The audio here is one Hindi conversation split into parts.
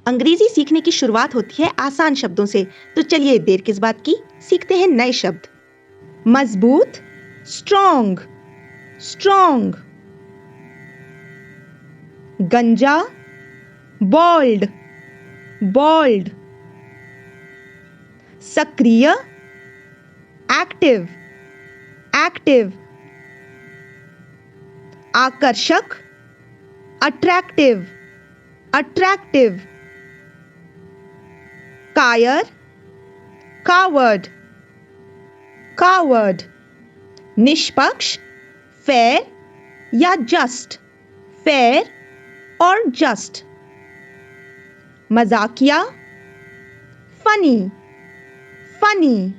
अंग्रेजी सीखने की शुरुआत होती है आसान शब्दों से, तो चलिए देर किस बात की, सीखते हैं नए शब्द। मजबूत, स्ट्रॉन्ग, स्ट्रॉन्ग। गंजा, बॉल्ड, बॉल्ड। सक्रिय, एक्टिव, एक्टिव। आकर्षक, अट्रैक्टिव, अट्रैक्टिव। कायर, कावर्ड, कावर्ड। निष्पक्ष, फेयर या जस्ट, फेयर और जस्ट। मजाकिया, फनी, फनी।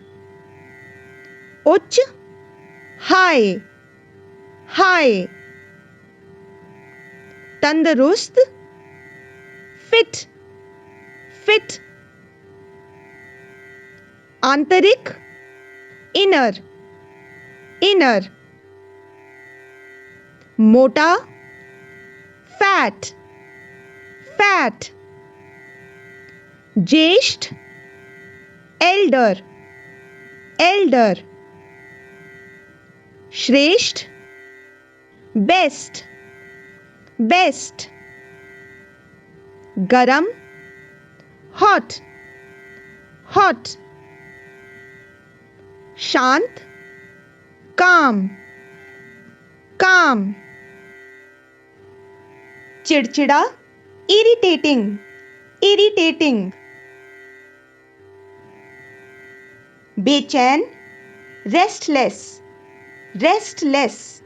उच्च, हाई, हाई। तंदुरुस्त, फिट, फिट। आंतरिक, इनर, इनर। मोटा, फैट, फैट। ज्येष्ठ, एल्डर, एल्डर। श्रेष्ठ, बेस्ट, बेस्ट। गरम, हॉट, हॉट। शांत, काम, काम। चिड़चिड़ा, इरिटेटिंग, इरिटेटिंग। बेचैन, रेस्टलेस, रेस्टलेस।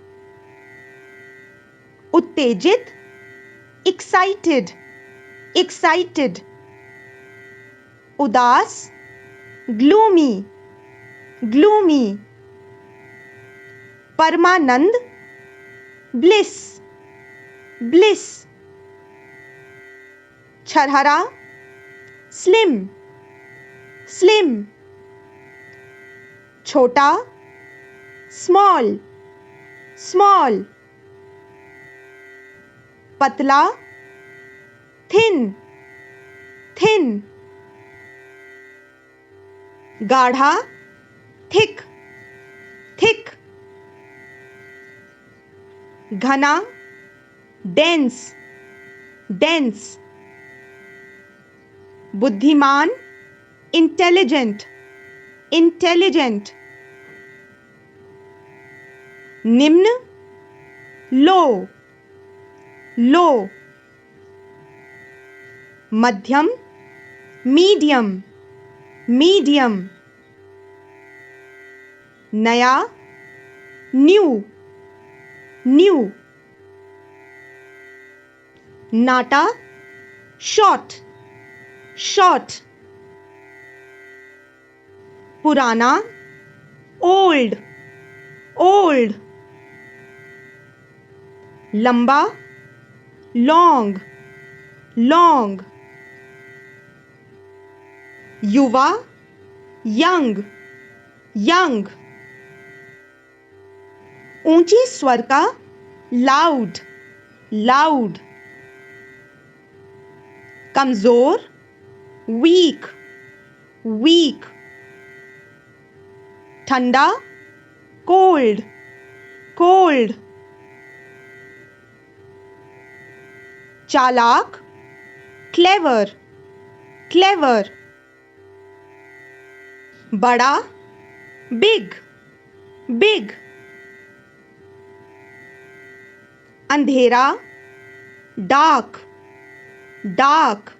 उत्तेजित, एक्साइटेड, एक्साइटेड। उदास, ग्लूमी, ग्लूमी। परमानंद, ब्लिस, ब्लिस। छरहरा, स्लिम, स्लिम। छोटा, स्मॉल, स्मॉल। पतला, थिन, थिन। गाढ़ा, थिक, थिक। घना, डेंस, डेंस। बुद्धिमान, इंटेलिजेंट, इंटेलिजेंट। निम्न, लो, लो। मध्यम, मीडियम, मीडियम। नया, न्यू, न्यू। नाटा, शॉर्ट, शॉर्ट। पुराना, ओल्ड, ओल्ड। लंबा, लॉन्ग, लॉन्ग। युवा, यंग, यंग। ऊंचे स्वर का, लाउड, लाउड। कमजोर, वीक, वीक। ठंडा, कोल्ड, कोल्ड। चालाक, क्लेवर, क्लेवर। बड़ा, बिग, बिग। अंधेरा, डार्क, डार्क।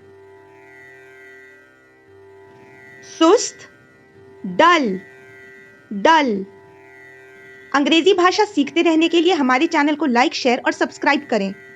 सुस्त, डल, डल। अंग्रेजी भाषा सीखते रहने के लिए हमारे चैनल को लाइक, शेयर और सब्सक्राइब करें।